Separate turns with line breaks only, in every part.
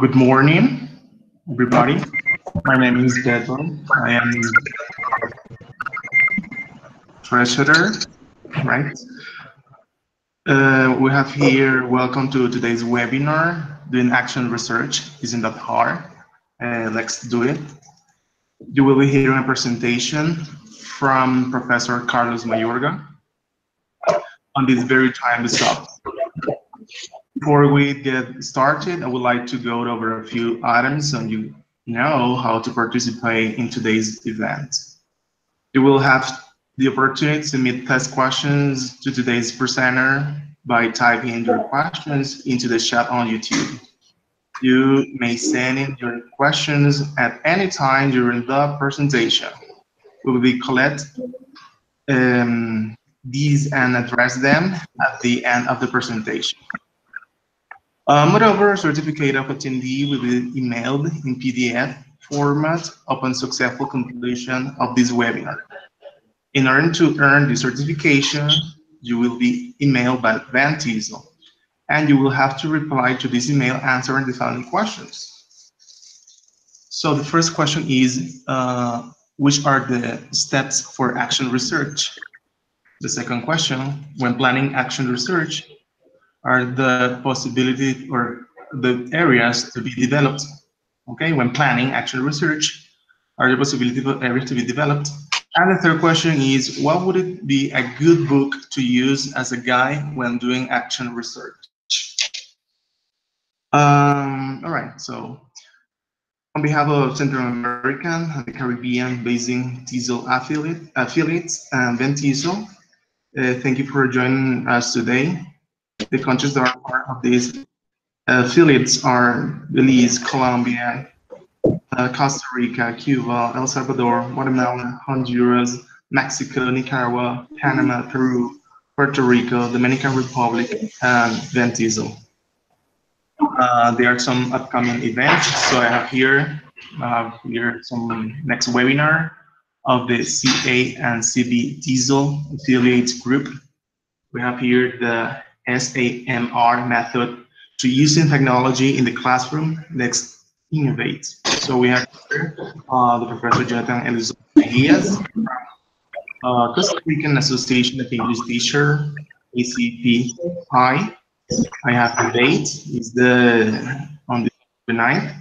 Good morning, everybody. My name is Bedlam. I am treasurer, right? We have here, welcome to today's webinar, Doing Action Research Isn't That Hard. Let's do it. You will be hearing a presentation from Professor Carlos Mayorga on this very timely subject. Before we get started, I would like to go over a few items so you know how to participate in today's event. You will have the opportunity to submit test questions to today's presenter by typing your questions into the chat on YouTube. You may send in your questions at any time during the presentation. We will be collect these and address them at the end of the presentation. Moreover, a certificate of attendee will be emailed in PDF format upon successful completion of this webinar. In order to earn the certification, you will be emailed by VenTESOL, and you will have to reply to this email answering the following questions. So the first question is, which are the steps for action research? The second question, when planning action research, are the possibility or the areas to be developed? Okay, when planning action research, are the possibility for areas to be developed? And the third question is, what would it be a good book to use as a guide when doing action research? All right, so on behalf of Central American and the Caribbean Basin TESOL affiliates and VenTESOL, thank you for joining us today. The countries that are part of these affiliates are Belize, Colombia, Costa Rica, Cuba, El Salvador, Guatemala, Honduras, Mexico, Nicaragua, Panama, Peru, Puerto Rico, Dominican Republic, and VenTESOL. There are some upcoming events. So I have here some next webinar of the CA and CB TESOL affiliates group. We have here the SAMR method to using technology in the classroom. Next, innovate. So we have here the Professor Jonathan Elizabeth Mejias from Costa Rican Association of English Teacher, ACPI. I have the date, is on the 9th.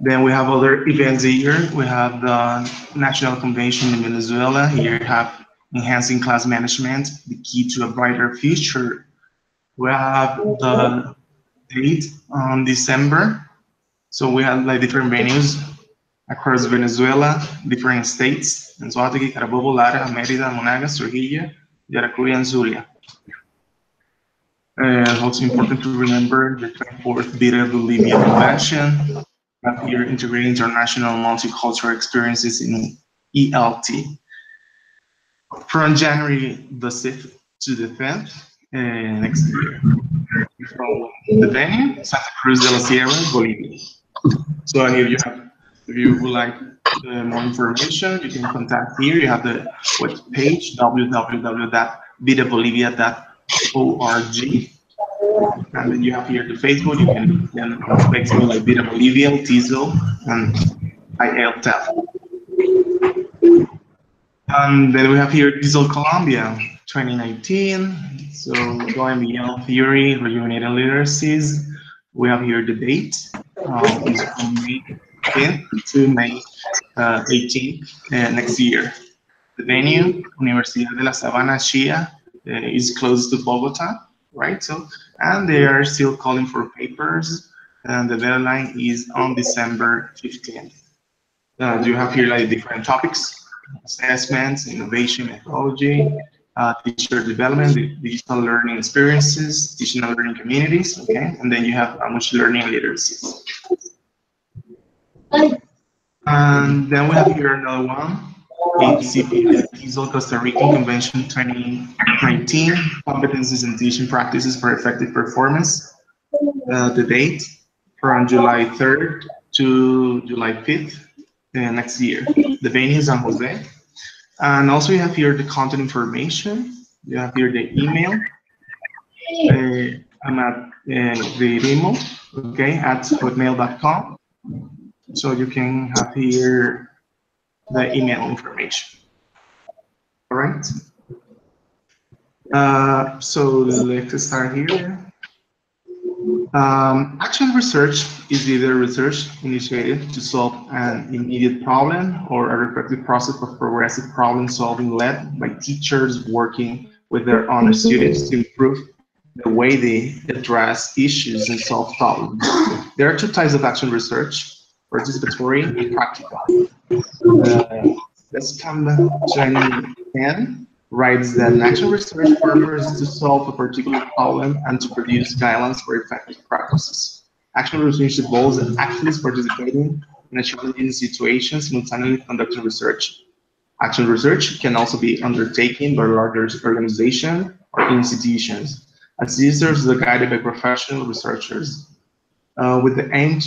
Then we have other events here. We have the National Convention in Venezuela. Here we have enhancing class management, the key to a brighter future. We have the date on December. So we have like different venues across Venezuela, different states, in Anzoátegui, Carabobo, Lara, Mérida, Monagas, Trujillo, Yaracuy, and Zulia. Also important to remember the 24th Vida Bolivia Convention. We have here integrating international multicultural experiences in ELT. From January the 6th to the 10th next year. From the venue, Santa Cruz de la Sierra, Bolivia. So here you have, if you would like more information, you can contact here. You have the web page, www.vidabolivia.org. And then you have here the Facebook. You can on Facebook like Vida Bolivia, TESOL, and IELTEL. And then we have here TESOL Colombia 2019. So going beyond theory, rejuvenating literacies. We have here the date. It's from May 10th to May 18th next year. The venue, Universidad de la Sabana Shia, is close to Bogota, right? So, and they are still calling for papers, and the deadline is on December 15th. You have here like different topics: assessments, innovation, methodology, teacher development, digital learning experiences, teaching and learning communities, okay? And then you have machine learning literacy. And then we have here another one, ACP TESOL Costa Rican Convention 2019, Competencies and Teaching Practices for Effective Performance. The date from July 3rd to July 5th next year. The venue is San Jose. And also you have here the content information. You have here the email. I'm at the demo, okay, at hotmail.com. So you can have here the email information. All right. So let's start here. Action research is either research initiated to solve an immediate problem or a reflective process of progressive problem solving led by teachers working with their own students to improve the way they address issues and solve problems. There are two types of action research, participatory and practical. Denscombe 2010 writes that an action research purpose is to solve a particular problem and to produce guidelines for effective practices. Action research involves activists participating in a challenging situation, simultaneously conducting research. Action research can also be undertaken by larger organizations or institutions, as users are guided by professional researchers, with the aim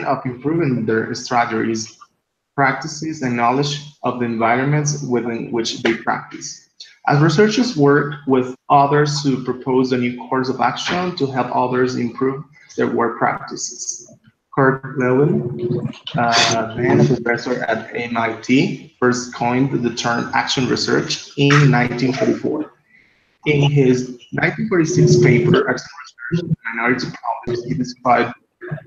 of improving their strategies, practices, and knowledge of the environments within which they practice. As researchers work with others to propose a new course of action to help others improve their work practices. Kurt Lewin, then a professor at MIT, first coined the term action research in 1944. In his 1946 paper, Action Research and Minority Problems, he described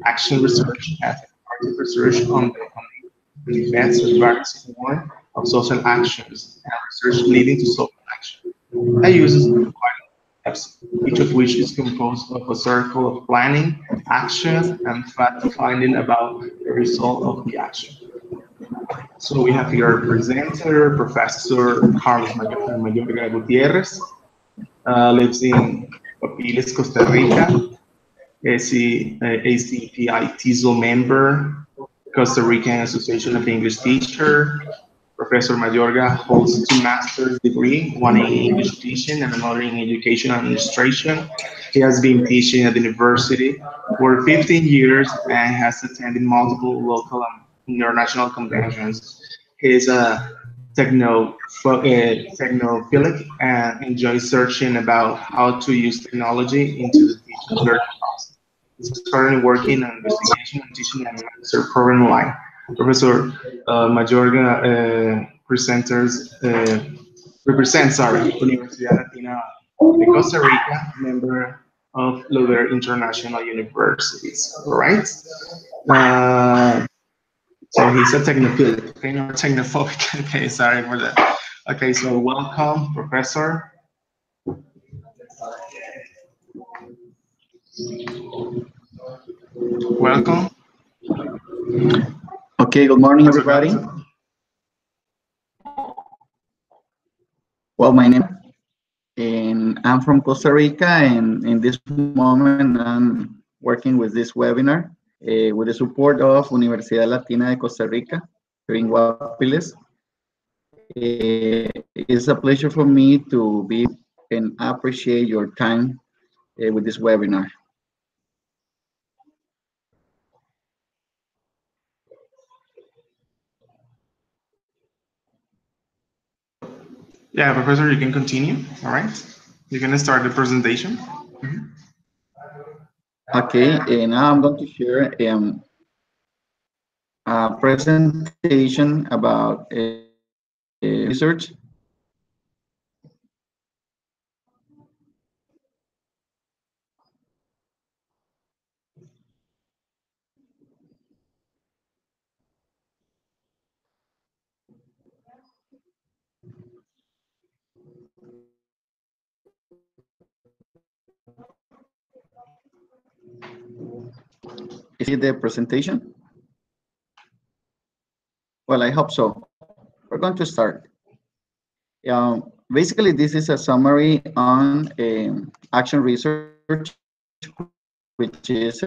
action research as active research on the effects of various forms of social actions and research leading to social action. That uses steps, each of which is composed of a circle of planning, action, and fact-finding about the result of the action. So we have here our presenter, Professor Carlos Mayorga Gutierrez, lives in Papiles, Costa Rica, is the ACPI TESOL member, Costa Rican Association of English Teacher. Professor Mayorga holds 2 master's degrees, one in English teaching and another in education administration. He has been teaching at the university for 15 years and has attended multiple local and international conventions. He is a technophilic and enjoys searching about how to use technology into the teaching learning process. He's currently working on investigation and teaching and master program online. Professor Mayorga represents Universidad Latina de Costa Rica, member of other international universities. All right. So he's a technophilic, okay, not technophobic. Okay, sorry for that. Okay, so welcome, Professor. Welcome.
Okay, good morning, everybody. Well, my name and I'm from Costa Rica, and in this moment, I'm working with this webinar with the support of Universidad Latina de Costa Rica here in Guapiles. It's a pleasure for me to be and appreciate your time with this webinar.
Yeah, Professor, you can continue. All right. You're going to start the presentation.
Okay, and now I'm going to share a presentation about research. Is it the presentation? Well, I hope so. We're going to start. Basically, this is a summary on action research, which is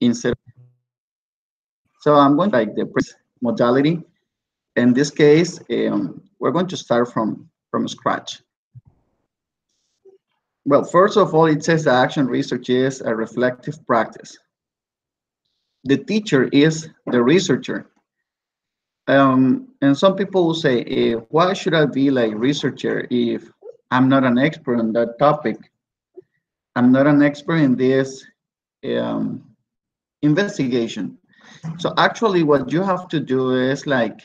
instead. So I'm going to like the modality. In this case, we're going to start from scratch. Well, first of all, it says that action research is a reflective practice. The teacher is the researcher. And some people will say, why should I be like researcher if I'm not an expert on that topic? I'm not an expert in this investigation. So actually what you have to do is like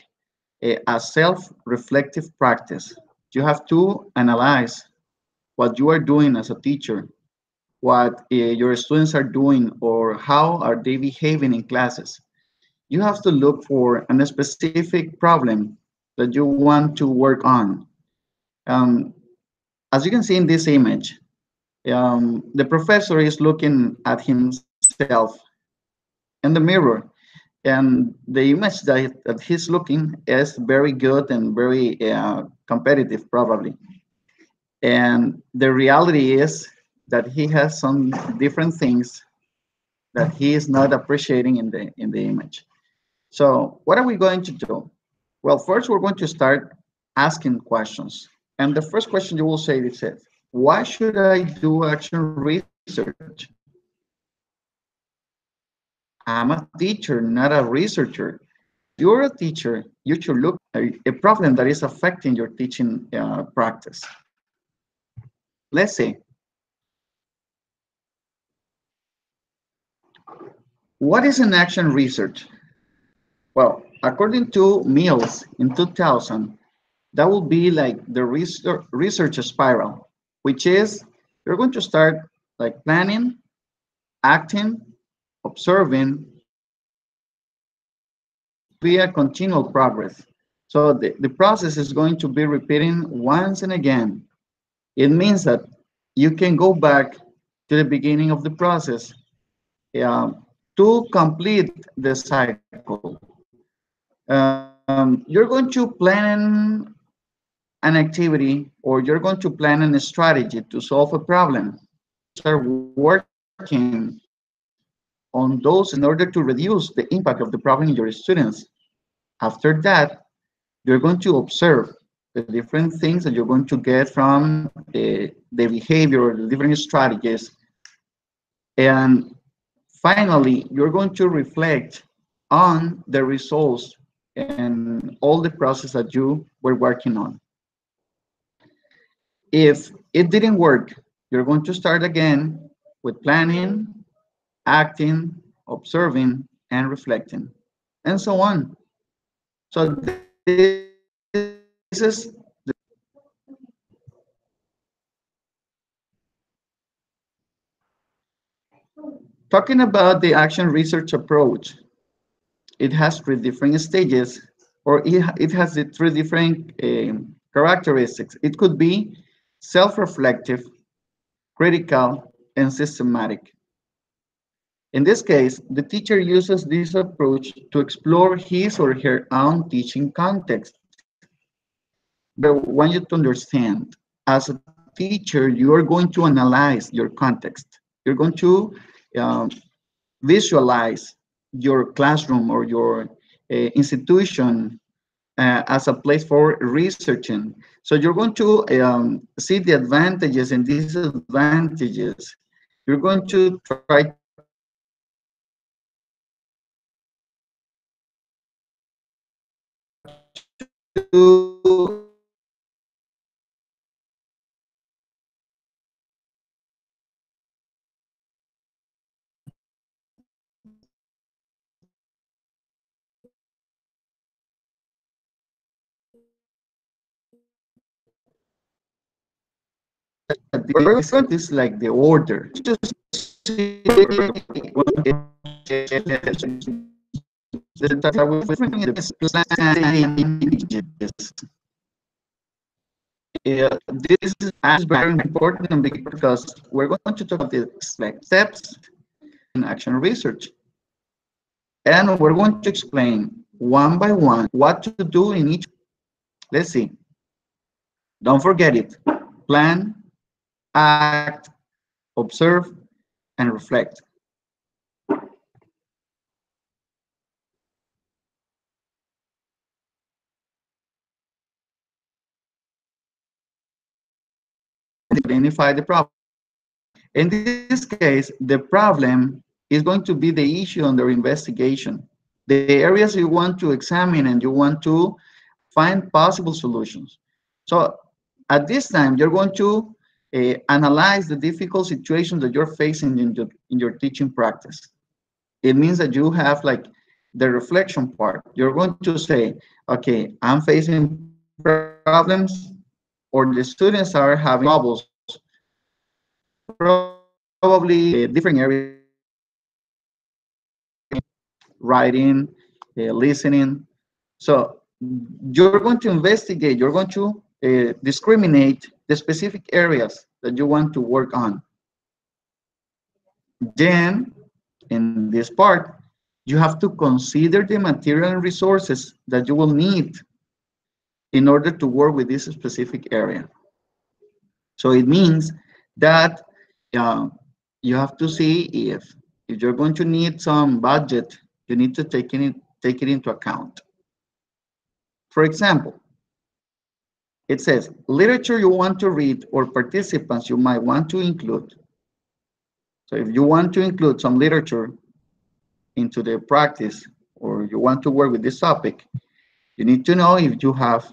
a self-reflective practice. You have to analyze what you are doing as a teacher, what your students are doing, or how are they behaving in classes. You have to look for a specific problem that you want to work on. Um, as you can see in this image, the professor is looking at himself in the mirror, and the image that he's looking is very good and very competitive, probably. And the reality is that he has some different things that he is not appreciating in the image. So what are we going to do? Well, first we're going to start asking questions. And the first question you will say is this: why should I do action research? I'm a teacher, not a researcher. You're a teacher. You should look at a problem that is affecting your teaching practice. Let's see. What is an action research? Well, according to Mills in 2000, that will be like the research spiral, which is you're going to start like planning, acting, observing, be a continual progress. So the process is going to be repeating once and again. It means that you can go back to the beginning of the process to complete the cycle. You're going to plan an activity, or you're going to plan a strategy to solve a problem. Start working on those in order to reduce the impact of the problem in your students. After that, you're going to observe the different things that you're going to get from the behavior, the different strategies. And finally, you're going to reflect on the results and all the process that you were working on. If it didn't work, you're going to start again with planning, acting, observing, and reflecting, and so on. So this is talking about the action research approach. It has three different stages, or it has the three different characteristics. It could be self-reflective, critical, and systematic. In this case, the teacher uses this approach to explore his or her own teaching context. But I want you to understand, as a teacher, you are going to analyze your context. You're going to uh, visualize your classroom or your institution as a place for researching. So you're going to see the advantages and disadvantages. You're going to try to this like the order. Just this is very important because we're going to talk about the steps in action research. And we're going to explain one by one what to do in each. Let's see. Don't forget it. Plan, act, observe, and reflect. Identify the problem. In this case, the problem is going to be the issue under investigation, the areas you want to examine and you want to find possible solutions. So at this time, you're going to analyze the difficult situations that you're facing in your teaching practice. It means that you have like the reflection part. You're going to say, okay, I'm facing problems, or the students are having troubles, probably different areas of writing, listening. So you're going to investigate, you're going to discriminate the specific areas that you want to work on. Then, in this part, you have to consider the material and resources that you will need in order to work with this specific area. So it means that uh, you have to see if you're going to need some budget, you need to take it into account. For example, it says literature you want to read or participants you might want to include. So if you want to include some literature into the practice, or you want to work with this topic, you need to know if you have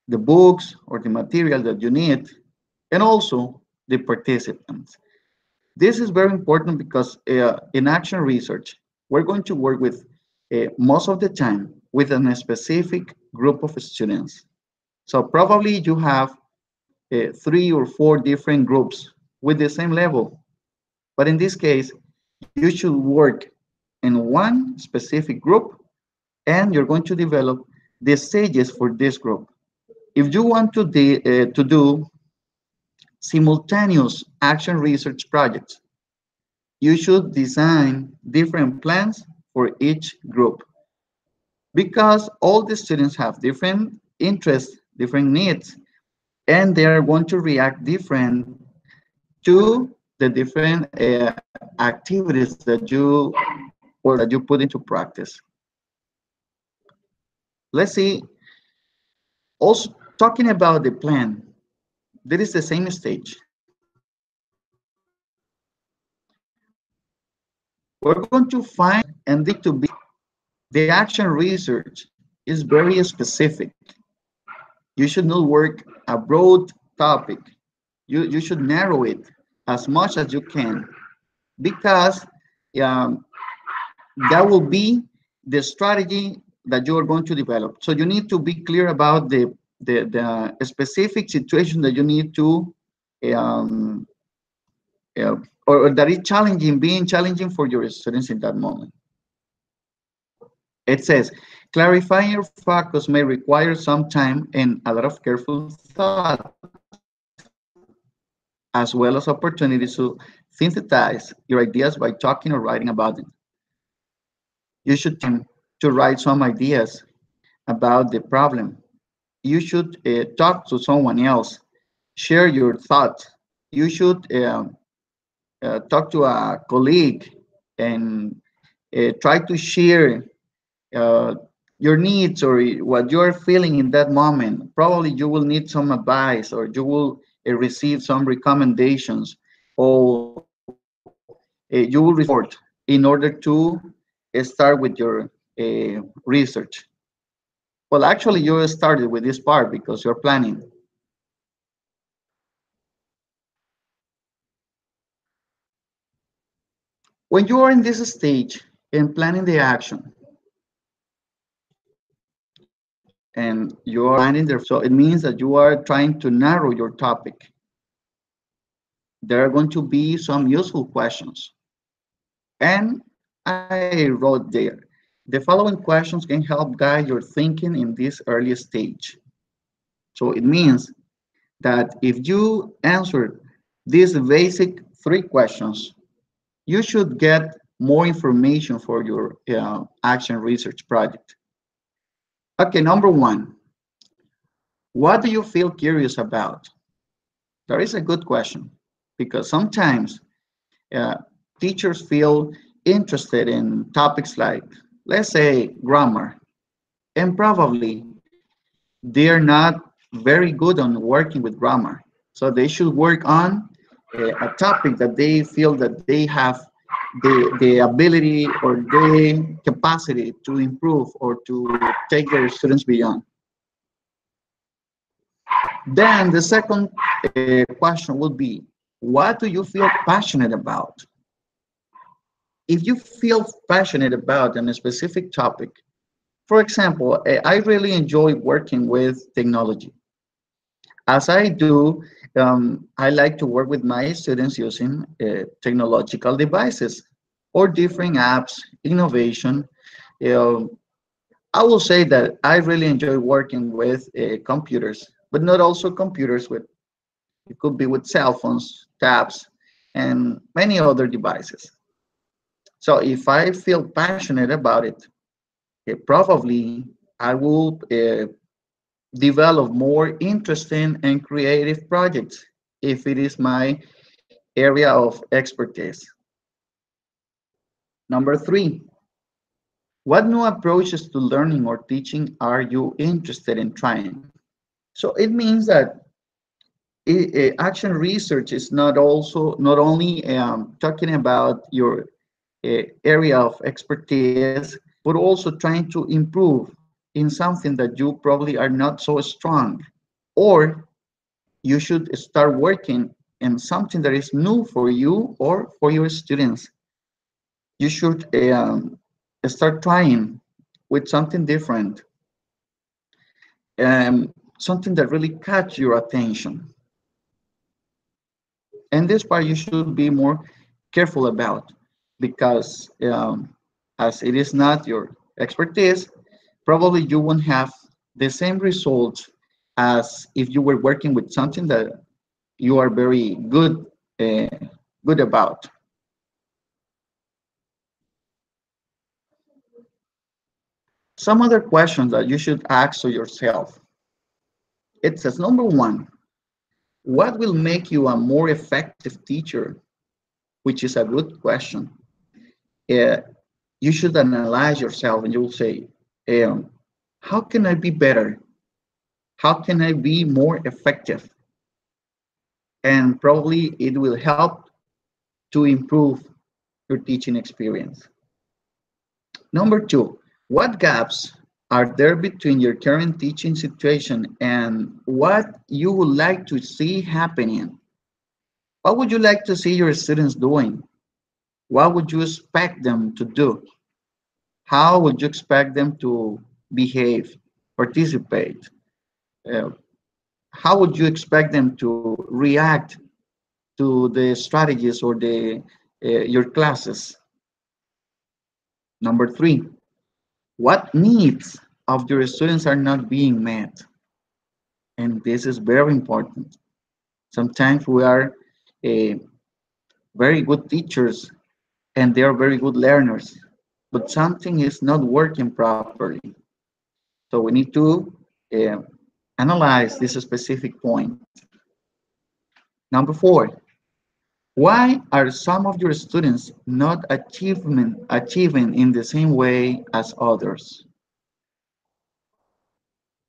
the books or the material that you need, and also the participants. This is very important because in action research, we're going to work with most of the time with a specific group of students. So probably you have 3 or 4 different groups with the same level. But in this case, you should work in one specific group, and you're going to develop the stages for this group. If you want to do simultaneous action research projects, you should design different plans for each group, because all the students have different interests, different needs, and they are going to react different to the different activities that you put into practice. Let's see, also talking about the plan, there is the same stage. We're going to find and need to be, the action research is very specific. You should not work a broad topic. You should narrow it as much as you can, because um, that will be the strategy that you are going to develop. So you need to be clear about the specific situation that you need to, um, or that is challenging, being challenging for your students in that moment. It says, clarifying your focus may require some time and a lot of careful thought, as well as opportunities to synthesize your ideas by talking or writing about them. You should try to write some ideas about the problem. You should talk to someone else, share your thoughts. You should talk to a colleague and try to share uh, your needs or what you're feeling in that moment. Probably you will need some advice, or you will receive some recommendations, or you will receive support in order to start with your research. Well, actually, you started with this part because you're planning. When you are in this stage in planning the action, and you are planning there, so it means that you are trying to narrow your topic. There are going to be some useful questions. And I wrote there, the following questions can help guide your thinking in this early stage. So it means that if you answer these basic 3 questions, you should get more information for your action research project. Okay, number 1, what do you feel curious about? That is a good question, because sometimes uh, teachers feel interested in topics like, let's say, grammar, and probably they're not very good on working with grammar. So they should work on a topic that they feel that they have the ability or the capacity to improve or to take their students beyond. Then the second question would be, what do you feel passionate about? If you feel passionate about a specific topic, for example, I really enjoy working with technology. As I do, I like to work with my students using technological devices or different apps, innovation. Uh, I will say that I really enjoy working with computers, but not also computers with, it could be with cell phones, tabs, and many other devices. So if I feel passionate about it, probably I will develop more interesting and creative projects if it is my area of expertise. Number three, what new approaches to learning or teaching are you interested in trying? So it means that action research is not only talking about your area of expertise, but also trying to improve in something that you probably are not so strong, or you should start working in something that is new for you or for your students. You should start trying with something different, something that really catch your attention. And this part you should be more careful about because as it is not your expertise, probably you won't have the same results as if you were working with something that you are very uh, good about. Some other questions that you should ask to yourself. It says, number one, what will make you a more effective teacher? Which is a good question. Uh, you should analyze yourself and you will say, um, how can I be better? How can I be more effective? And probably it will help to improve your teaching experience. Number two, what gaps are there between your current teaching situation and what you would like to see happening? What would you like to see your students doing? What would you expect them to do? How would you expect them to behave, participate? Uh, how would you expect them to react to the strategies or the your classes? Number three, what needs of your students are not being met? And this is very important. Sometimes we are uh, very good teachers and they are very good learners, but something is not working properly. So we need to uh, analyze this specific point. Number four, why are some of your students not achieving in the same way as others?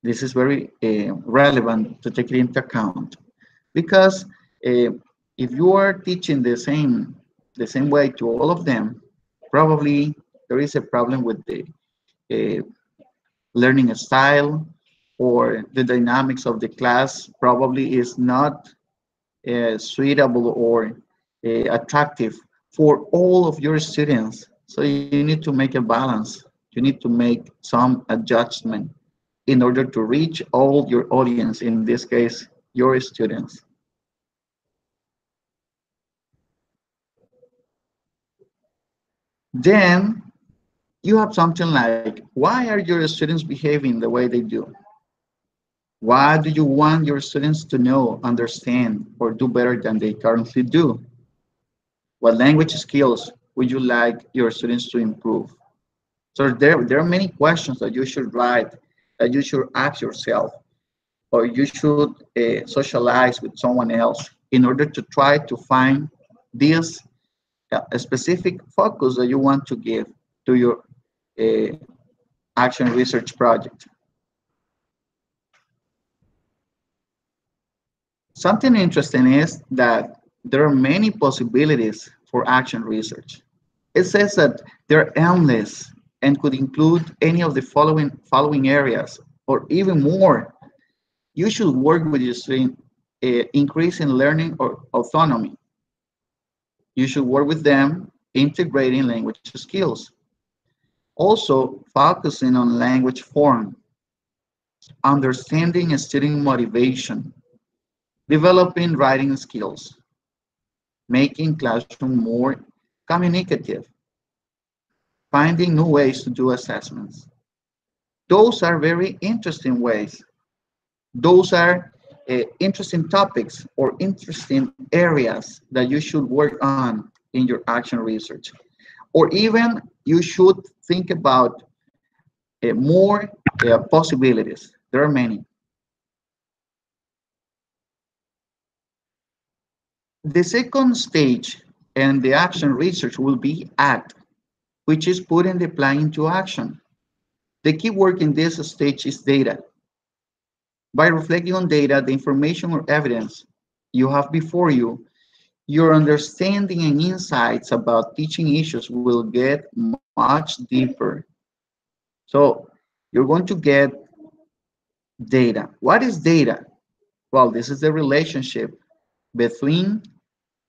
This is very relevant to take it into account because uh, if you are teaching the same way to all of them, probably there is a problem with the uh, learning style or the dynamics of the class probably is not suitable or attractive for all of your students. So you need to make a balance. You need to make some adjustment in order to reach all your audience, in this case, your students. Then you have something like, why are your students behaving the way they do? What do you want your students to know, understand, or do better than they currently do? What language skills would you like your students to improve? So there are many questions that you should write, that you should ask yourself, or you should socialize with someone else in order to try to find this a specific focus that you want to give to your uh, action research project. Something interesting is that there are many possibilities for action research. It says that they're endless and could include any of the following areas or even more. You should work with your student, increase in learning or autonomy. You should work with them integrating language skills. Also, focusing on language form, understanding student motivation, developing writing skills, making classroom more communicative, finding new ways to do assessments. Those are very interesting ways. Those are interesting topics or interesting areas that you should work on in your action research. Or even you should think about more possibilities. There are many. The second stage and the action research will be ACT, which is putting the plan into action. The key word in this stage is data. By reflecting on data, the information or evidence you have before you, your understanding and insights about teaching issues will get much deeper. So you're going to get data. What is data? Well, this is the relationship between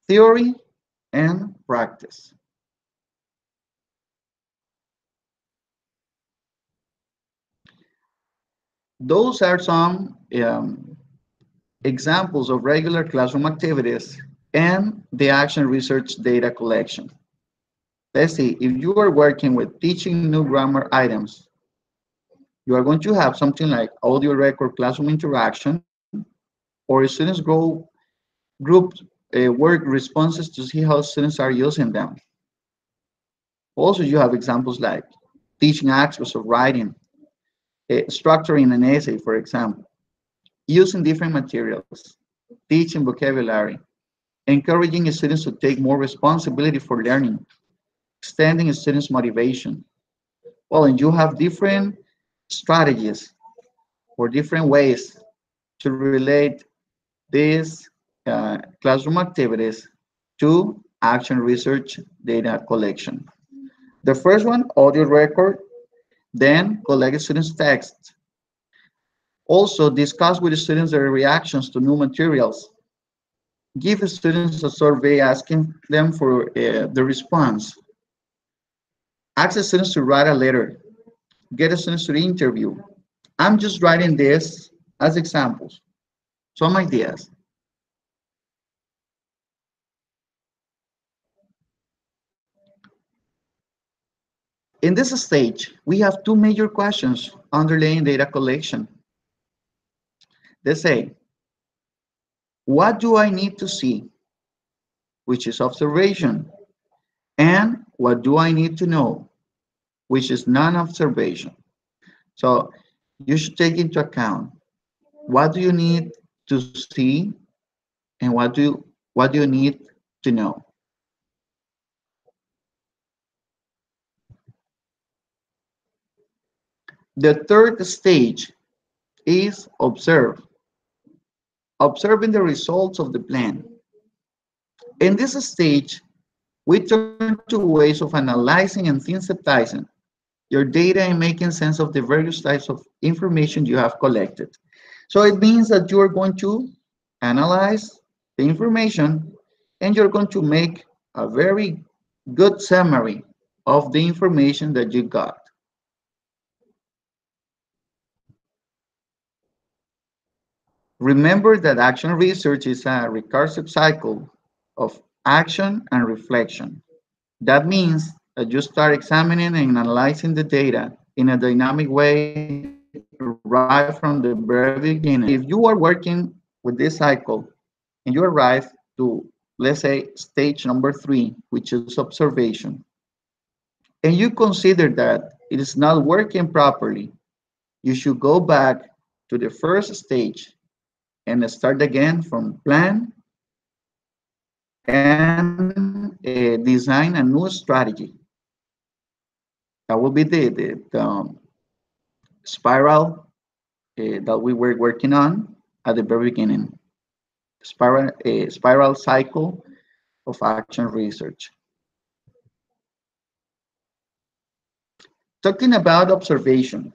theory and practice. Those are some examples of regular classroom activities and the action research data collection. Let's see, if you are working with teaching new grammar items, you are going to have something like audio record classroom interaction, or students grow group work responses to see how students are using them. Also, you have examples like teaching aspects of writing, structuring an essay, for example, using different materials, teaching vocabulary, encouraging students to take more responsibility for learning, extending students' motivation. Well, and you have different strategies or different ways to relate these classroom activities to action research data collection. The first one, audio record, then collect students' text. Also, discuss with the students their reactions to new materials. Give the students a survey asking them for the response. Ask the students to write a letter. Get the students to the interview. I'm just writing this as examples, some ideas. In this stage, we have two major questions underlying data collection. They say, what do I need to see, which is observation, and what do I need to know, which is non-observation. So you should take into account what do you need to see and what do you need to know. The third stage is observe, observing the results of the plan. In this stage, we turn to ways of analyzing and synthesizing your data and making sense of the various types of information you have collected. So it means that you are going to analyze the information and you're going to make a very good summary of the information that you got. Remember that action research is a recursive cycle of action and reflection. That means that you start examining and analyzing the data in a dynamic way right from the very beginning. If you are working with this cycle and you arrive to, let's say, stage number 3, which is observation, and you consider that it is not working properly, you should go back to the first stage and start again from plan and design a new strategy. That will be the spiral that we were working on at the very beginning. Spiral cycle of action research. Talking about observation,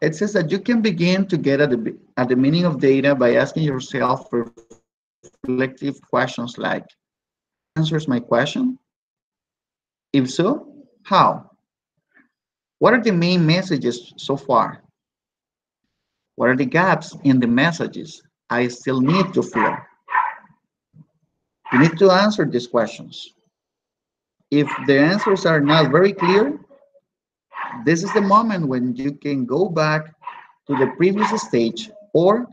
It says that you can begin to get at the meaning of data by asking yourself reflective questions like, answers my question? If so, how? What are the main messages so far? What are the gaps in the messages I still need to fill? You need to answer these questions. If the answers are not very clear, this is the moment when you can go back to the previous stage or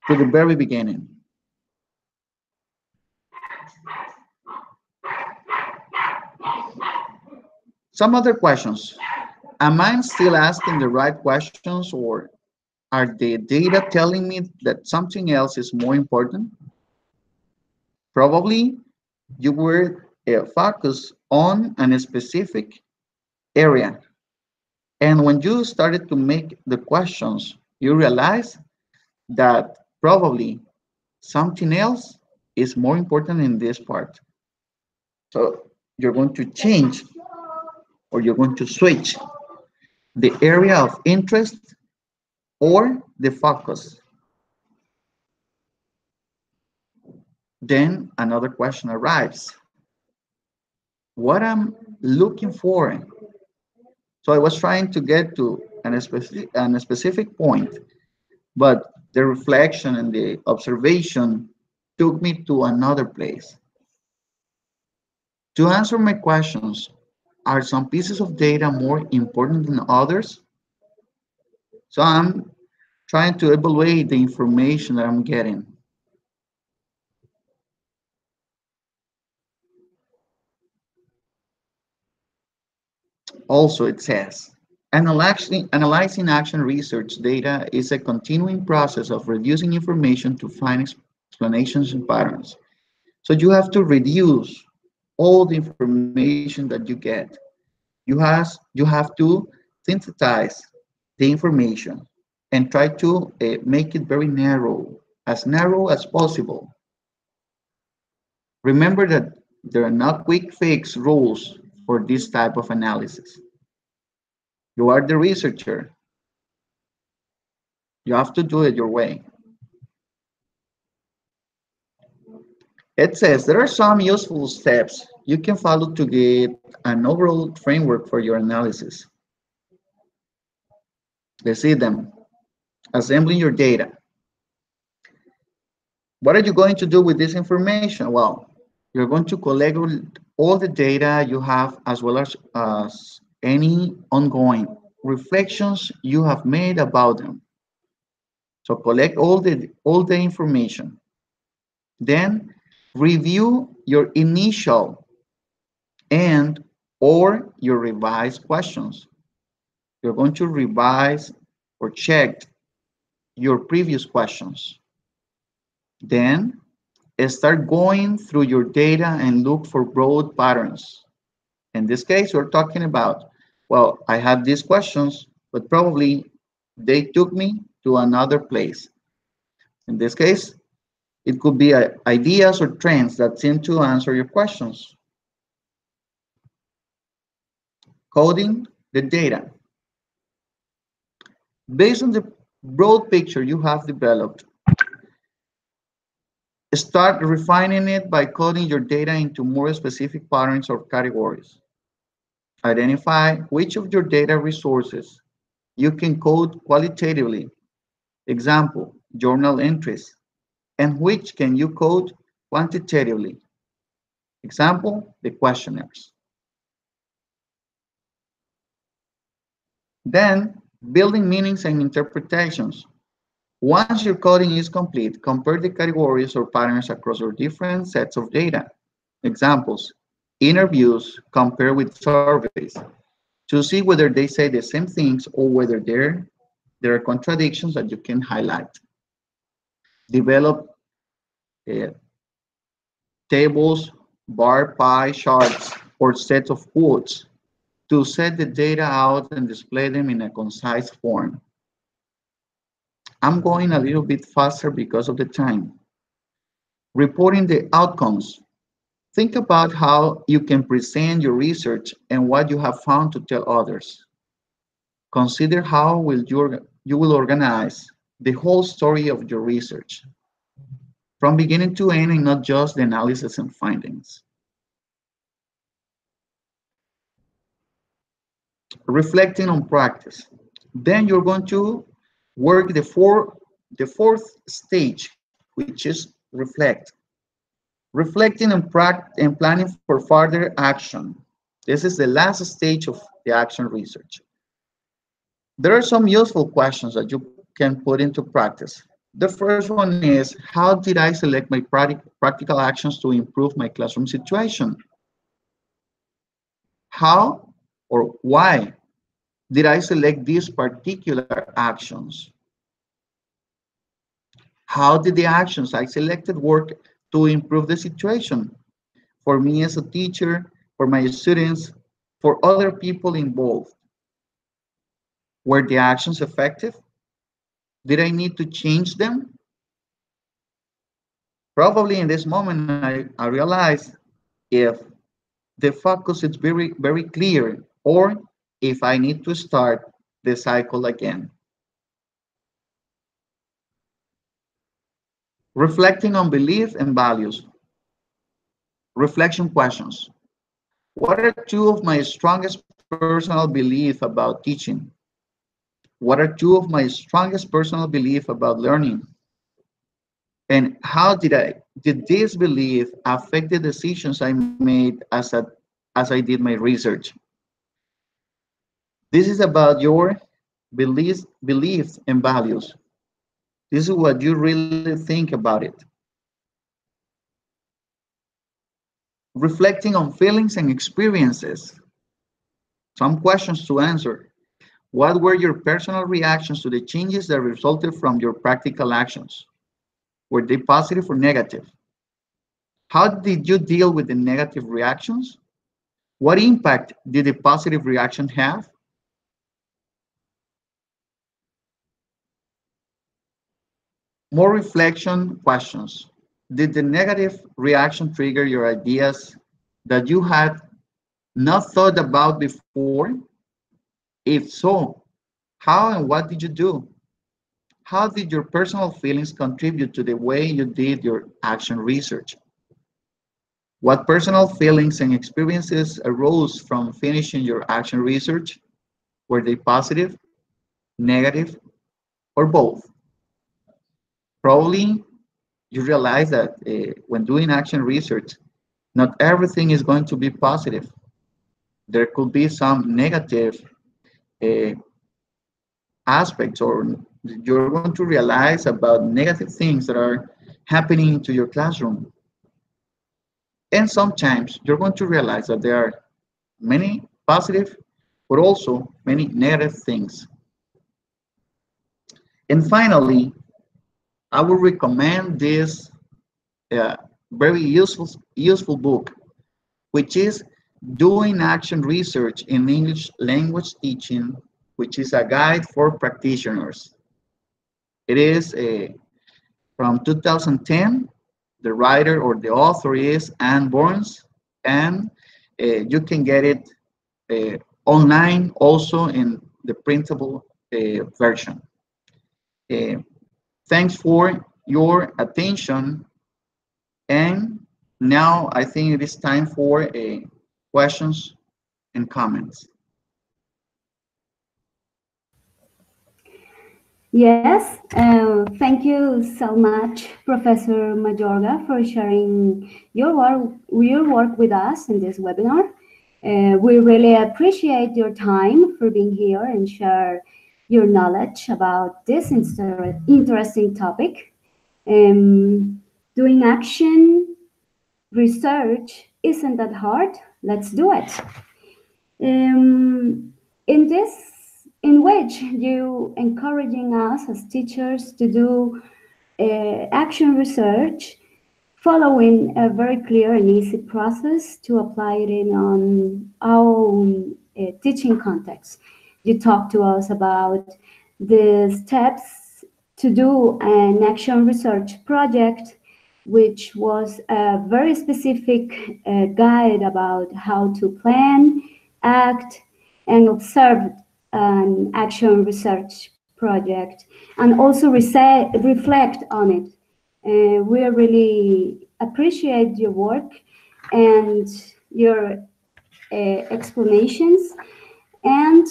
to the very beginning. Some other questions. Am I still asking the right questions, or are the data telling me that something else is more important? Probably you were focused on a specific area. And when you started to make the questions, you realize that probably something else is more important in this part. So you're going to change, or you're going to switch the area of interest or the focus. Then another question arrives. What I'm looking for. So I was trying to get to a specific point, but the reflection and the observation took me to another place. To answer my questions, are some pieces of data more important than others? So I'm trying to evaluate the information that I'm getting. Also, it says, analyzing action research data is a continuing process of reducing information to find explanations and patterns. So you have to reduce all the information that you get. You have to synthesize the information and try to make it very narrow as possible. Remember that there are not quick fix rules for this type of analysis. You are the researcher. You have to do it your way. It says there are some useful steps you can follow to get an overall framework for your analysis. Let's see them. Assembling your data. What are you going to do with this information? Well, you're going to collect all the data you have, as well as any ongoing reflections you have made about them. So collect all the information. Then review your initial and or your revised questions. You're going to revise or check your previous questions. Then start going through your data and look for broad patterns. In this case, we're talking about, well, I had these questions, but probably they took me to another place. In this case, it could be ideas or trends that seem to answer your questions. Coding the data. Based on the broad picture you have developed, start refining it by coding your data into more specific patterns or categories. Identify which of your data resources you can code qualitatively. Example, journal entries. And which can you code quantitatively? Example, the questionnaires. Then, building meanings and interpretations. Once your coding is complete, compare the categories or patterns across your different sets of data. Examples, interviews compare with surveys to see whether they say the same things or whether there are contradictions that you can highlight. Develop tables, bar pie charts, or sets of quotes to set the data out and display them in a concise form. I'm going a little bit faster because of the time. Reporting the outcomes. Think about how you can present your research and what you have found to tell others. Consider how will you will organize the whole story of your research from beginning to end and not just the analysis and findings. Reflecting on practice. Then you're going to work the fourth stage, which is reflect. Reflecting and planning for further action. This is the last stage of the action research. There are some useful questions that you can put into practice. The first one is, how did I select my practical actions to improve my classroom situation? How or why did I select these particular actions? How did the actions I selected work to improve the situation? For me as a teacher, for my students, for other people involved. Were the actions effective? Did I need to change them? Probably in this moment, I realize if the focus is very clear, or if I need to start the cycle again. Reflecting on belief and values. Reflection questions. What are two of my strongest personal beliefs about teaching? What are two of my strongest personal beliefs about learning? And how did this belief affect the decisions I made as I did my research? This is about your beliefs and values. This is what you really think about it. Reflecting on feelings and experiences. Some questions to answer. What were your personal reactions to the changes that resulted from your practical actions? Were they positive or negative? How did you deal with the negative reactions? What impact did the positive reaction have? More reflection questions. Did the negative reaction trigger your ideas that you had not thought about before? If so, how and what did you do? How did your personal feelings contribute to the way you did your action research? What personal feelings and experiences arose from finishing your action research? Were they positive, negative, or both? Probably you realize that when doing action research, not everything is going to be positive. There could be some negative uh, aspects, or you're going to realize about negative things that are happening to your classroom. And sometimes you're going to realize that there are many positive, but also many negative things. And finally, I would recommend this very useful book, which is Doing Action Research in English Language Teaching, which is a guide for practitioners. It is from 2010. The writer or the author is Anne Burns, and you can get it online also in the printable version. Thanks for your attention, and now I think it is time for questions and comments.
Yes, thank you so much, Professor Mayorga, for sharing your work with us in this webinar. We really appreciate your time for being here and share your knowledge about this interesting topic. Doing action research isn't that hard. Let's do it. In which you encouraging us as teachers to do action research, following a very clear and easy process to apply it in on our own teaching context. You talked to us about the steps to do an action research project, which was a very specific guide about how to plan, act, and observe an action research project and also reflect on it. We really appreciate your work and your explanations. And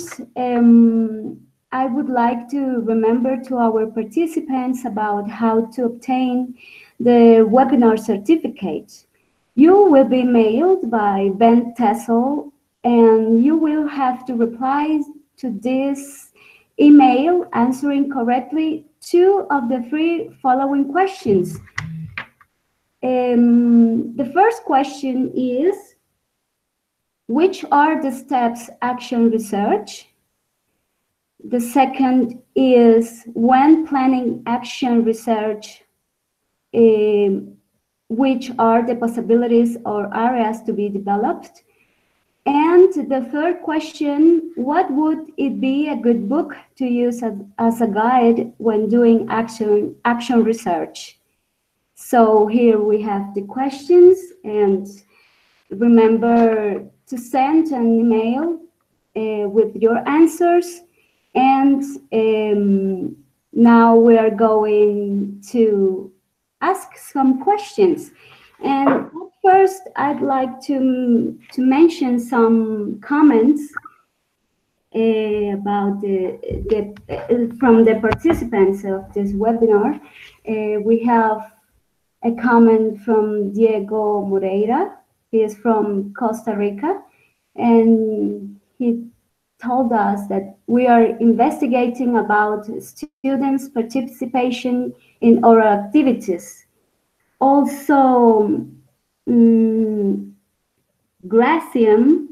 I would like to remember to our participants about how to obtain the webinar certificate. You will be mailed by VenTESOL, and you will have to reply to this email answering correctly 2 of the 3 following questions. The first question is, which are the steps action research? The second is, when planning action research, which are the possibilities or areas to be developed? And the third question, what would it be a good book to use as a guide when doing action research? So here we have the questions, and remember to send an email with your answers. And now we are going to ask some questions. And first, I'd like to mention some comments about from the participants of this webinar. We have a comment from Diego Moreira. He is from Costa Rica, and he told us that we are investigating about students' participation in oral activities. Also, Graciam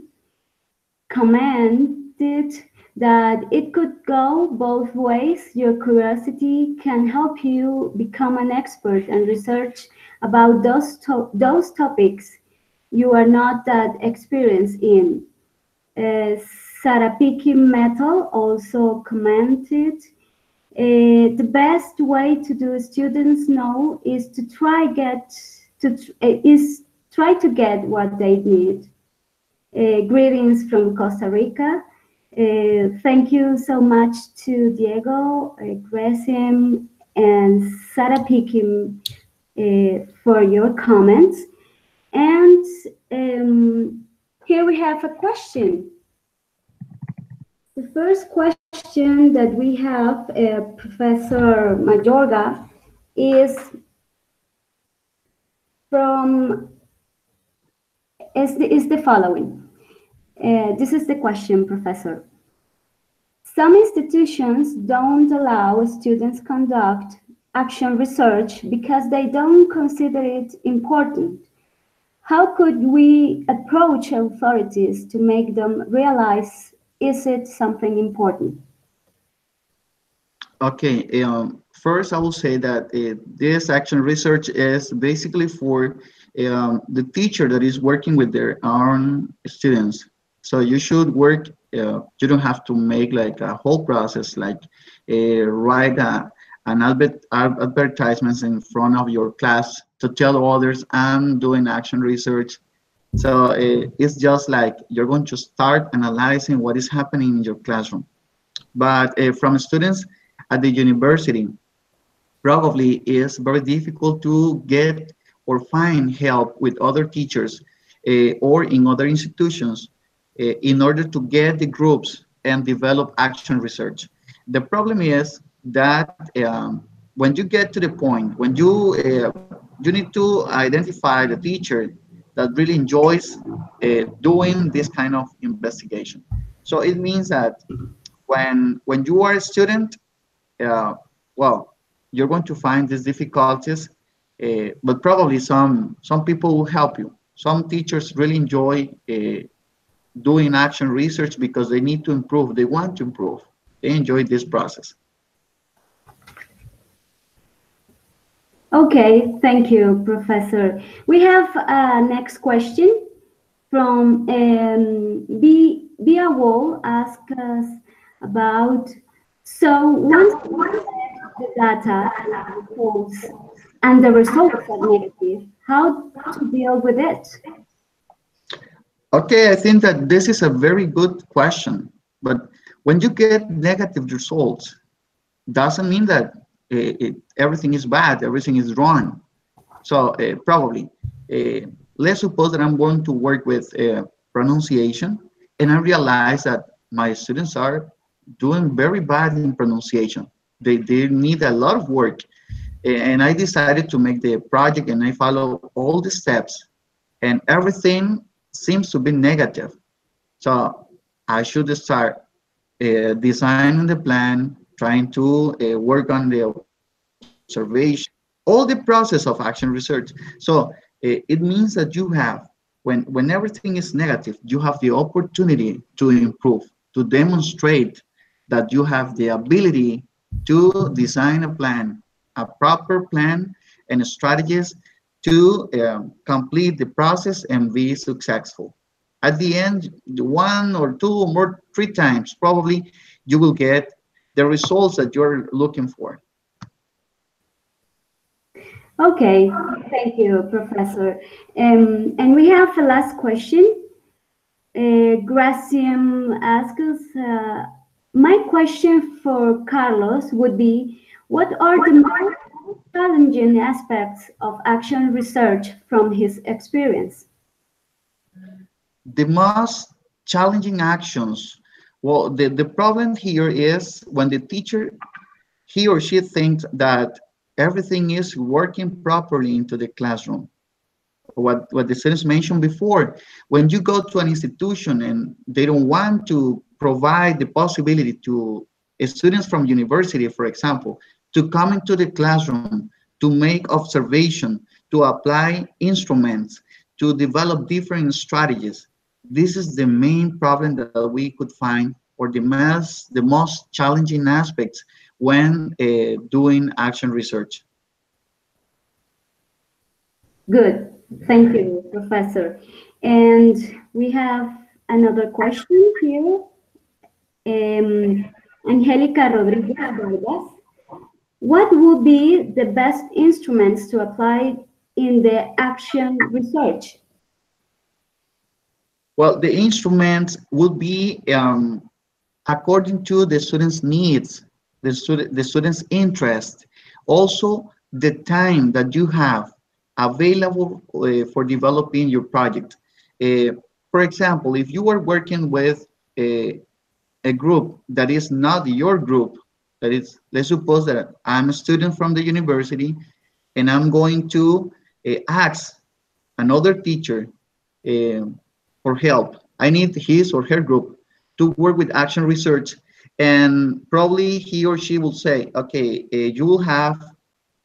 commented that it could go both ways. Your curiosity can help you become an expert and research about those topics you are not that experienced in. Sarapiki Metal also commented, the best way to do students know is to try to get what they need. Greetings from Costa Rica. Thank you so much to Diego, Gresim, and Sarapiki for your comments. And here we have a question. The first question that we have, Professor Mayorga, is the following. This is the question, Professor. Some institutions don't allow students conduct action research because they don't consider it important. How could we approach authorities to make them realize, is it something important?
Okay, first I will say that this action research is basically for the teacher that is working with their own students. So you should work, you don't have to make like a whole process, like write an advertisements in front of your class to tell others I'm doing action research. So it's just like you're going to start analyzing what is happening in your classroom. But from students at the university, probably is very difficult to get or find help with other teachers or in other institutions in order to get the groups and develop action research. The problem is that when you get to the point, when you need to identify the teacher that really enjoys doing this kind of investigation. So it means that when you are a student, well, you're going to find these difficulties, but probably some people will help you. Some teachers really enjoy doing action research because they need to improve, they want to improve, they enjoy this process.
Okay, thank you, Professor. We have a next question from Bia Wall asks us about, so once the data false and the results are negative, how to deal with it?
Okay, I think that this is a very good question, but when you get negative results, doesn't mean that everything is bad, everything is wrong. So probably, let's suppose that I'm going to work with pronunciation, and I realize that my students are doing very bad in pronunciation. They need a lot of work. And I decided to make the project, and I follow all the steps, and everything seems to be negative. So I should start designing the plan, trying to work on the observation, all the process of action research. So it means that you have, when everything is negative, you have the opportunity to improve, to demonstrate that you have the ability to design a plan, a proper plan and strategies to complete the process and be successful. At the end, one or two or more, three times, probably you will get the results that you're looking for.
Okay, thank you, Professor. And we have a last question. Graciam asks, my question for Carlos would be, what are the most challenging aspects of action research from his experience?
The most challenging actions, well, the problem here is when the teacher, he or she thinks that everything is working properly into the classroom. What the students mentioned before, when you go to an institution and they don't want to provide the possibility to students from university, for example, to come into the classroom, to make observation, to apply instruments, to develop different strategies. This is the main problem that we could find, or the most challenging aspects when doing action research.
Good. Thank you, Professor. And we have another question here. Angelica Rodriguez Vargas. What would be the best instruments to apply in the action research?
Well, the instruments would be according to the student's needs, the student's interest, also the time that you have available for developing your project. For example, if you are working with a group that is not your group, that is, let's suppose that I'm a student from the university and I'm going to ask another teacher uh, for help. I need his or her group to work with action research, and probably he or she will say, okay, you will have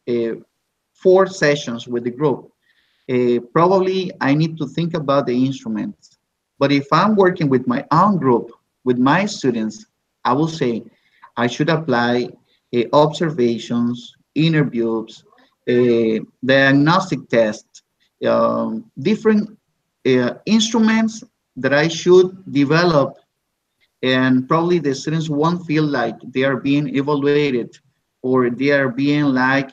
uh, 4 sessions with the group. Probably I need to think about the instruments. But if I'm working with my own group, with my students, I will say I should apply observations, interviews, diagnostic tests, different instruments that I should develop, and probably the students won't feel like they are being evaluated or they are being like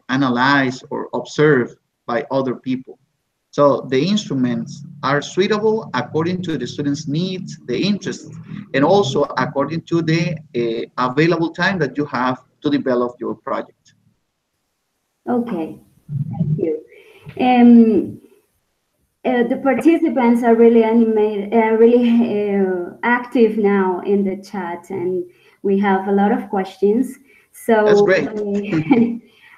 analyzed or observed by other people. So the instruments are suitable according to the students' needs, the interests, and also according to the available time that you have to develop your project.
Okay, thank you. Um, the participants are really active now in the chat, and we have a lot of questions. So
that's great.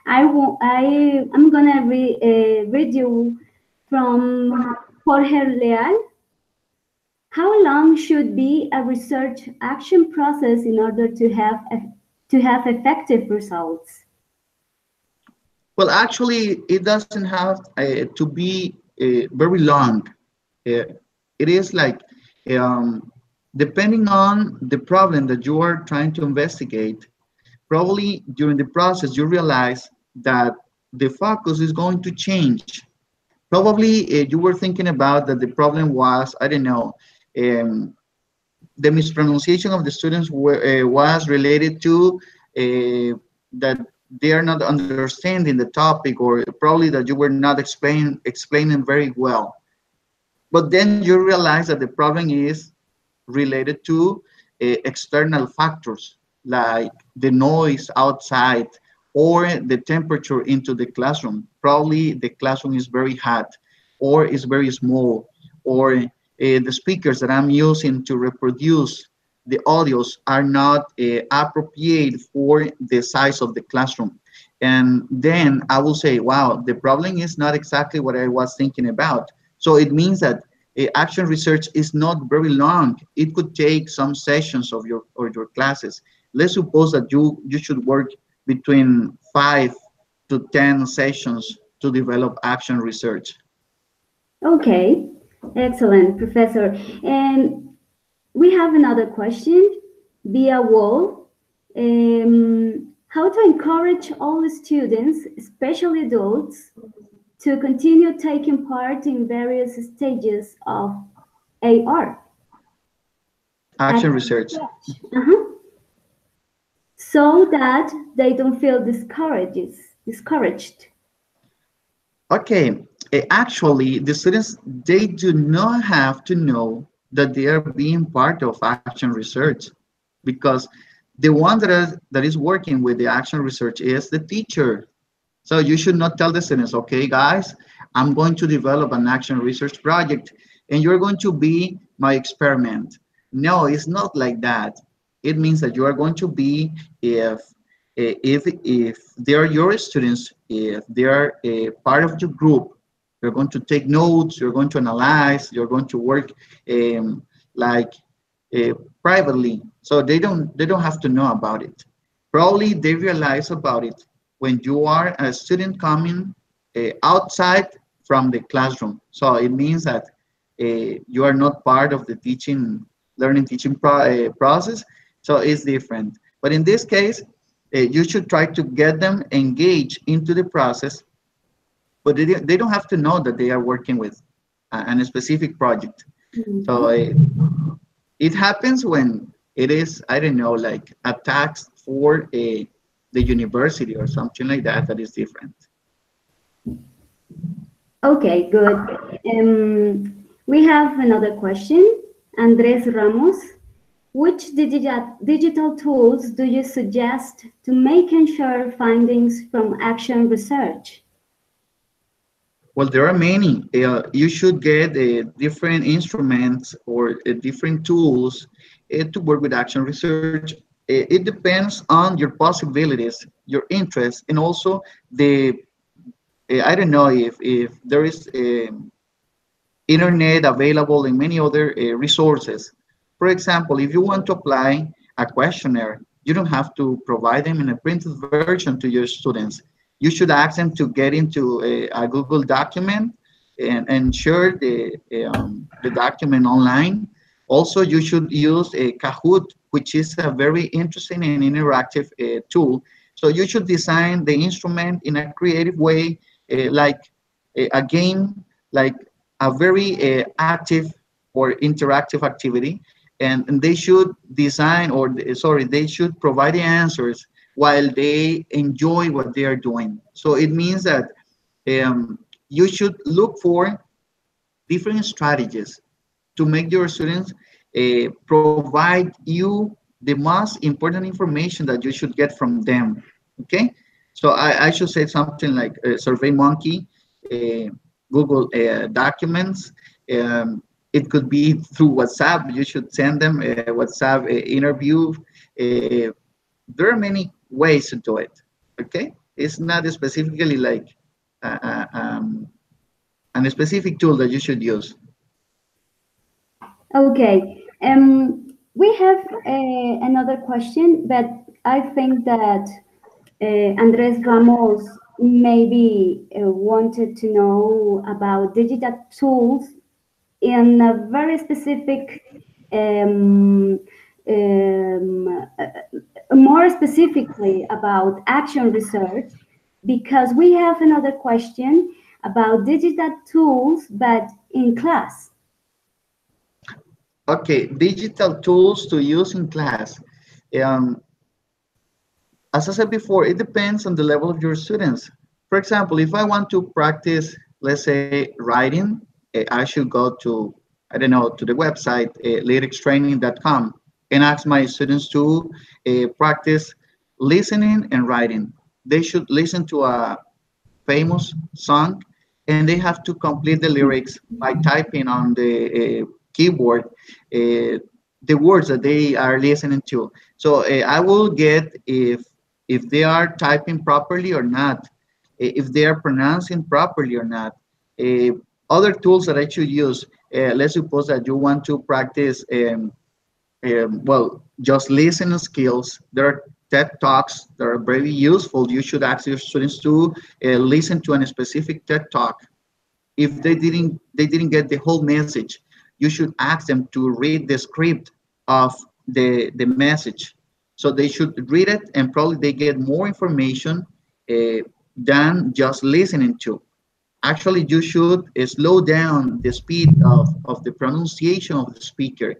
I'm gonna read you from Jorge Leal. How long should be a research action process in order to have effective results?
Well, actually, it doesn't have to be very long. It is like depending on the problem that you are trying to investigate, probably during the process you realize that the focus is going to change. Probably you were thinking about that the problem was, I don't know, the mispronunciation of the students was related to that they are not understanding the topic, or probably that you were not explaining very well. But then you realize that the problem is related to external factors. like the noise outside or the temperature into the classroom. Probably the classroom is very hot or is very small, or the speakers that I'm using to reproduce the audios are not appropriate for the size of the classroom. And then I will say, wow, the problem is not exactly what I was thinking about. So it means that action research is not very long. It could take some sessions of your classes. Let's suppose that you should work between 5 to 10 sessions to develop action research.
Okay, excellent, Professor. And we have another question via wall. How to encourage all the students, especially adults, to continue taking part in various stages of AR?
Action research.
Uh-huh. So that they don't feel discouraged.
Okay, actually, the students, they do not have to know that they are being part of action research, because the one that is working with the action research is the teacher. So you should not tell the students, okay, guys, I'm going to develop an action research project and you're going to be my experiment. No, it's not like that. It means that you are going to be, if they are your students, if they are a part of your group, you're going to take notes, you're going to analyze, you're going to work like uh, privately. So they don't have to know about it. Probably they realize about it when you are a student coming outside from the classroom. So it means that you are not part of the learning teaching process. So it's different. But in this case, you should try to get them engaged into the process, but they don't have to know that they are working with a specific project. So it happens when it is, I don't know, like a task for the university or something like that, that is different.
Okay, good. We have another question. Andres Ramos, which digital tools do you suggest to make and share findings from action research?
Well, there are many. You should get different instruments or different tools to work with action research. It depends on your possibilities, your interests, and also I don't know if there is internet available and many other resources. For example, if you want to apply a questionnaire, you don't have to provide them in a printed version to your students. You should ask them to get into a Google document and share the document online. Also, you should use a Kahoot, which is a very interesting and interactive tool. So you should design the instrument in a creative way, like a game, like a very active or interactive activity, and they should design, or sorry, they should provide the answers while they enjoy what they are doing. So it means that you should look for different strategies to make your students provide you the most important information that you should get from them. Okay, so I should say something like SurveyMonkey, uh, Google Documents. It could be through WhatsApp. You should send them a WhatsApp interview. There are many ways to do it. Okay, it's not specifically like uh, uh, um, a specific tool that you should use.
Okay, we have another question, but I think that Andres Ramos maybe wanted to know about digital tools in a very specific, um, more specifically about action research, because we have another question about digital tools, but in class.
Okay, digital tools to use in class. Um, as I said before, it depends on the level of your students. For example, if I want to practice, let's say, writing, I should go to, I don't know, to the website, lyricstraining.com. and ask my students to practice listening and writing. They should listen to a famous song, and they have to complete the lyrics by typing on the keyboard the words that they are listening to. So I will get if they are typing properly or not, if they are pronouncing properly or not. Uh, Other tools that I should use. Let's suppose that you want to practice well, just listening skills. There are TED Talks that are very useful. You should ask your students to listen to a specific TED Talk. If they didn't get the whole message, you should ask them to read the script of the message. So they should read it, and probably they get more information uh, than just listening to. Actually, you should slow down the speed of the pronunciation of the speaker.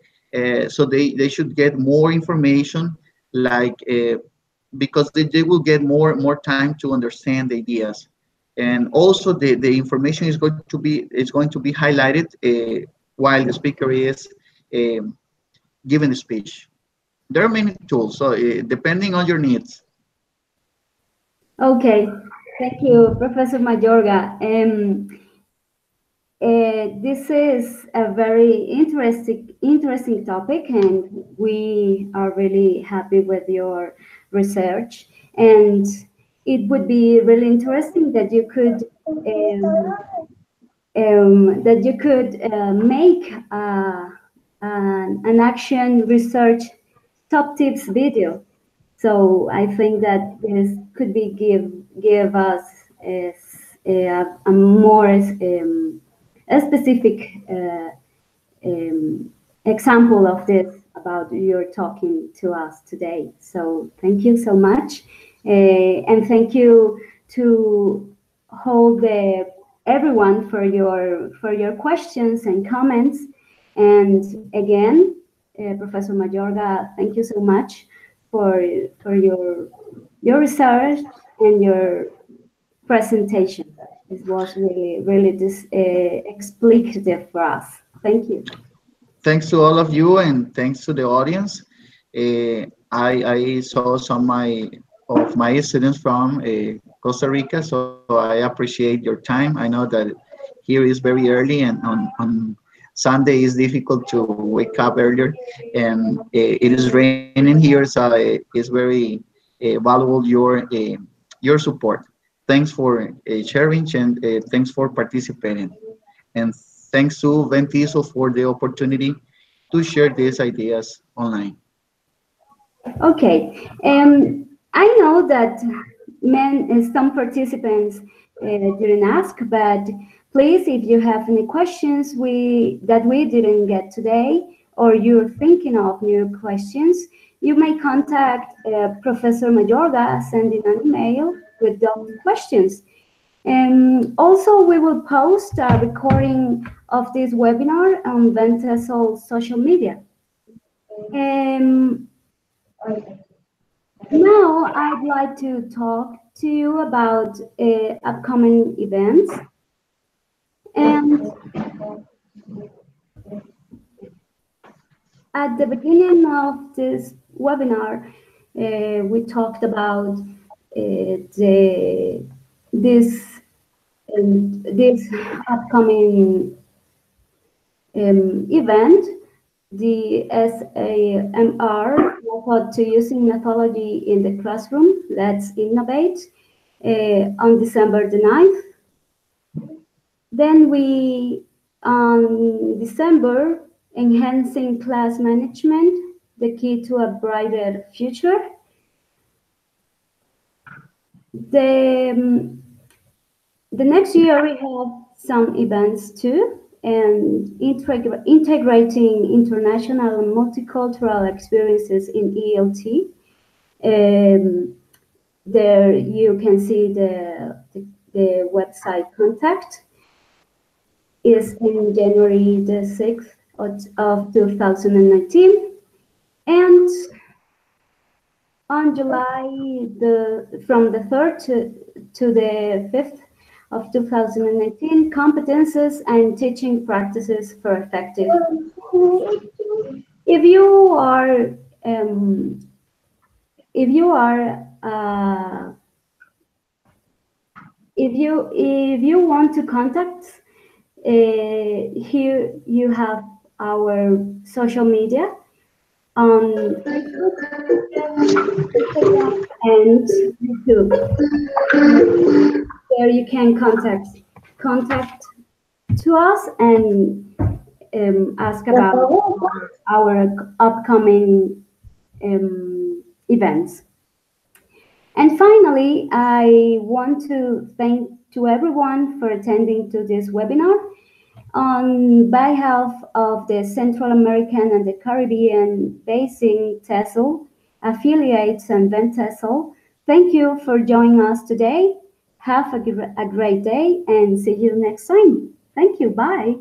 So they should get more information, like because they will get more time to understand the ideas. And also the information is going to be highlighted while the speaker is um, giving the speech. There are many tools, so depending on your needs.
Okay, thank you, Professor Mayorga. This is a very interesting topic, and we are really happy with your research. And it would be really interesting that you could make an action research top tips video. So I think that this could be give us a more a specific example of this about you're talking to us today. So thank you so much, and thank you to hold everyone for your questions and comments. And again, Professor Mayorga, thank you so much for your research and your presentation. It was really explicative for us. Thank you.
Thanks to all of you, and thanks to the audience. I saw some of my students from Costa Rica, so I appreciate your time. I know that here is very early, and on Sunday is difficult to wake up earlier, and it is raining here, so it's very valuable your support. Thanks for sharing, and thanks for participating. And thanks to VenTESOL for the opportunity to share these ideas online.
Okay. I know that some participants didn't ask, but please, if you have any questions that we didn't get today, or you're thinking of new questions, you may contact Professor Mayorga, sending an email with those questions. And also, we will post a recording of this webinar on VenTESOL social media. Um, Now, I'd like to talk to you about upcoming events. And at the beginning of this webinar, we talked about this upcoming event, the SAMR, method to using methodology in the classroom. Let's innovate, on December the 9th. Then on December, enhancing class management, the key to a brighter future. The next year we have some events too, and integrating international and multicultural experiences in ELT. There you can see the website contact is in January the 6th of 2019, and on July from the 3rd to the 5th of 2019, competences and teaching practices for effective. If you are um, if you are if you want to contact, here you have our social media on Facebook, Instagram, and YouTube. There you can contact to us and ask about our upcoming events. And finally, I want to thank to everyone for attending to this webinar. On behalf of the Central American and the Caribbean Basin TESOL affiliates and VenTESOL, thank you for joining us today. Have a great day and see you next time. Thank you. Bye.